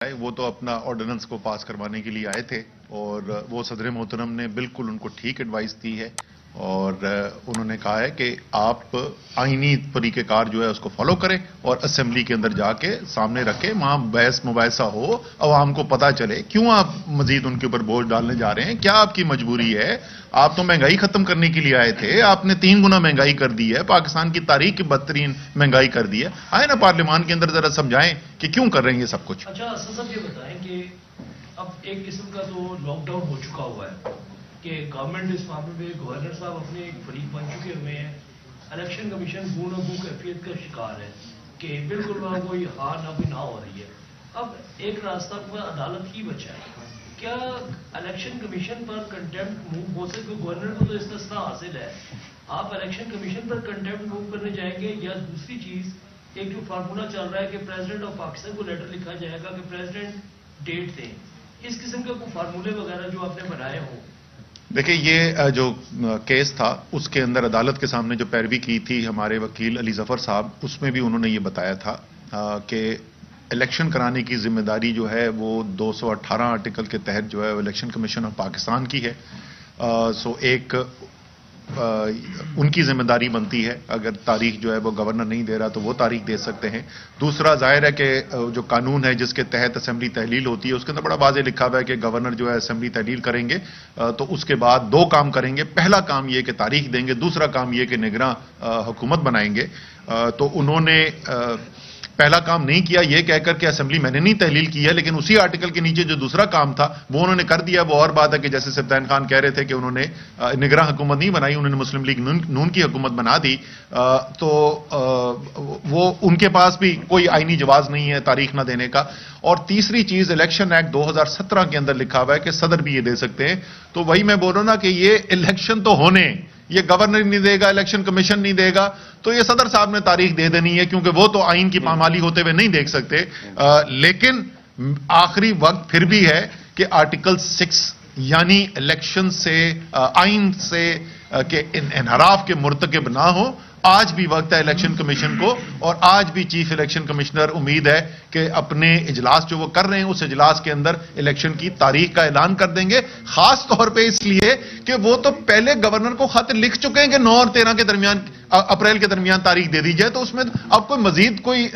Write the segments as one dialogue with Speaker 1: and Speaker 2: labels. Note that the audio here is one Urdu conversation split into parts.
Speaker 1: وہ تو اپنا آرڈیننس کو پاس کروانے کے لیے آئے تھے اور وہ صدر محترم نے بالکل ان کو ٹھیک ایڈوائس دی ہے اور انہوں نے کہا ہے کہ آپ آئینی طریقہ کار جو ہے اس کو فالو کریں اور اسمبلی کے اندر جا کے سامنے رکھیں، وہاں بحث مباحثہ ہو، عوام کو پتہ چلے کیوں آپ مزید ان کے اوپر بوجھ ڈالنے جا رہے ہیں، کیا آپ کی مجبوری ہے۔ آپ تو مہنگائی ختم کرنے کے لیے آئے تھے، آپ نے 3 گنا مہنگائی کر دی ہے، پاکستان کی تاریخ کی بدترین مہنگائی کر دی ہے۔ آئے نا پارلیمان کے اندر ذرا سمجھائیں کہ کیوں کر رہے ہیں یہ سب کچھ۔
Speaker 2: اچھا اسد صاحب یہ بتائیں کہ اب ایک قسم کا تو لاک ڈاؤن ہو چکا ہوا ہے کہ گورنمنٹ اس معاملے میں گورنر صاحب اپنے ایک فریق بن چکے ہوئے ہیں، الیکشن کمیشن گون و گو کیفیت کا شکار ہے کہ بالکل وہاں کوئی ہار نہ کوئی نہ ہو رہی ہے۔ اب ایک راستہ عدالت ہی بچا ہے، کیا الیکشن کمیشن پر کنٹیمپٹ موو ہو سکے؟ گورنر کو تو استثنا حاصل ہے، آپ الیکشن کمیشن پر کنٹیمپٹ موو کرنے جائیں گے یا دوسری چیز ایک جو فارمولا چل رہا ہے کہ پریزیڈنٹ آف پاکستان کو لیٹر لکھا جائے گا کہ پریزیڈنٹ ڈیٹ دیں، اس قسم کے کوئی فارمولے وغیرہ جو آپ نے بنائے ہوں؟
Speaker 1: دیکھیں یہ جو کیس تھا اس کے اندر عدالت کے سامنے جو پیروی کی تھی ہمارے وکیل علی ظفر صاحب، اس میں بھی انہوں نے یہ بتایا تھا کہ الیکشن کرانے کی ذمہ داری جو ہے وہ 218 آرٹیکل کے تحت جو ہے وہ الیکشن کمیشن آف پاکستان کی ہے۔ سو ایک ان کی ذمہ داری بنتی ہے، اگر تاریخ جو ہے وہ گورنر نہیں دے رہا تو وہ تاریخ دے سکتے ہیں۔ دوسرا ظاہر ہے کہ جو قانون ہے جس کے تحت اسمبلی تحلیل ہوتی ہے اس کے اندر بڑا واضح لکھا ہوا ہے کہ گورنر جو ہے اسمبلی تحلیل کریں گے تو اس کے بعد 2 کام کریں گے، پہلا کام یہ کہ تاریخ دیں گے، دوسرا کام یہ کہ نگراں حکومت بنائیں گے۔ تو انہوں نے پہلا کام نہیں کیا یہ کہہ کر کہ اسمبلی میں نے نہیں تحلیل کی ہے، لیکن اسی آرٹیکل کے نیچے جو دوسرا کام تھا وہ انہوں نے کر دیا۔ وہ اور بات ہے کہ جیسے سبطین خان کہہ رہے تھے کہ انہوں نے نگراں حکومت نہیں بنائی، انہوں نے مسلم لیگ نون کی حکومت بنا دی، تو وہ ان کے پاس بھی کوئی آئینی جواز نہیں ہے تاریخ نہ دینے کا۔ اور تیسری چیز الیکشن ایکٹ 2017 کے اندر لکھا ہوا ہے کہ صدر بھی یہ دے سکتے ہیں، تو وہی میں بول رہا ہوں نا کہ یہ الیکشن تو ہونے، یہ گورنر نہیں دے گا، الیکشن کمیشن نہیں دے گا، تو یہ صدر صاحب نے تاریخ دے دینی ہے کیونکہ وہ تو آئین کی پامالی ہوتے ہوئے نہیں دیکھ سکتے۔ لیکن آخری وقت پھر بھی ہے کہ آرٹیکل 6 یعنی الیکشن سے آئین سے کہ انحراف کے مرتکب نہ ہو، آج بھی وقت ہے الیکشن کمیشن کو، اور آج بھی چیف الیکشن کمشنر امید ہے کہ اپنے اجلاس جو وہ کر رہے ہیں اس اجلاس کے اندر الیکشن کی تاریخ کا اعلان کر دیں گے، خاص طور پہ اس لیے کہ وہ تو پہلے گورنر کو خط لکھ چکے ہیں کہ 9 اور 13 کے درمیان اپریل کے درمیان تاریخ دے دی جائے، تو اس میں اب کوئی مزید کوئی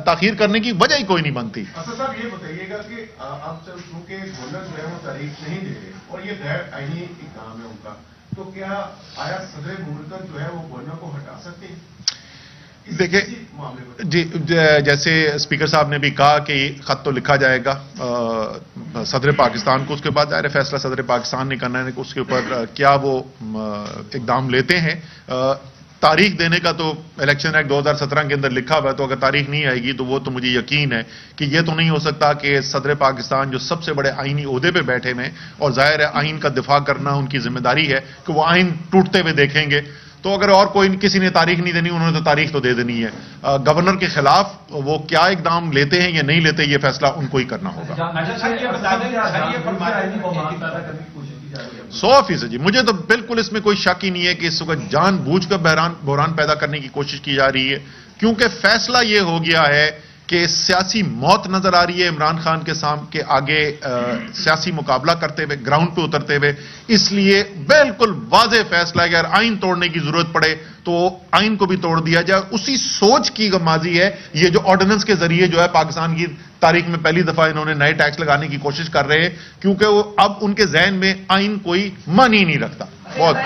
Speaker 1: تاخیر کرنے کی وجہ ہی کوئی نہیں بنتی۔
Speaker 3: اسد صاحب یہ بتائیے گا کہ آپ سے چونکہ گورنر جو ہے وہ تاریخ نہیں دے رہے اور یہ غیر آئینی اقدام ہے ان کا، تو کیا آیا صدر مملکت جو ہے وہ گورنر کو ہٹا سکتے ہیں؟
Speaker 1: دیکھیں جی، جیسے اسپیکر صاحب نے بھی کہا کہ خط تو لکھا جائے گا صدر پاکستان کو، اس کے بعد ظاہر فیصلہ صدر پاکستان نے کرنا ہے کہ اس کے اوپر کیا وہ اقدام لیتے ہیں۔ تاریخ دینے کا تو الیکشن ایکٹ 2017 کے اندر لکھا ہوا ہے، تو اگر تاریخ نہیں آئے گی تو وہ تو مجھے یقین ہے کہ یہ تو نہیں ہو سکتا کہ صدر پاکستان جو سب سے بڑے آئینی عہدے پہ بیٹھے ہیں اور ظاہر ہے آئین کا دفاع کرنا ان کی ذمہ داری ہے کہ وہ آئین ٹوٹتے ہوئے دیکھیں گے، تو اگر اور کوئی کسی نے تاریخ نہیں دینی انہوں نے تو تاریخ تو دے دینی ہے۔ گورنر کے خلاف وہ کیا اقدام لیتے ہیں یا نہیں لیتے یہ فیصلہ ان کو ہی کرنا ہوگا۔ 100% جی، مجھے تو بالکل اس میں کوئی شک ہی نہیں ہے کہ اس وقت جان بوجھ کر بحران پیدا کرنے کی کوشش کی جا رہی ہے، کیونکہ فیصلہ یہ ہو گیا ہے کہ سیاسی موت نظر آ رہی ہے عمران خان کے آگے سیاسی مقابلہ کرتے ہوئے، گراؤنڈ پہ اترتے ہوئے، اس لیے بالکل واضح فیصلہ ہے کہ اگر آئین توڑنے کی ضرورت پڑے تو آئین کو بھی توڑ دیا جائے۔ اسی سوچ کی ماضی ہے یہ جو آرڈیننس کے ذریعے جو ہے پاکستان کی تاریخ میں پہلی دفعہ انہوں نے نئے ٹیکس لگانے کی کوشش کر رہے ہیں، کیونکہ وہ اب ان کے ذہن میں آئین کوئی معنی نہیں رکھتا۔ بہت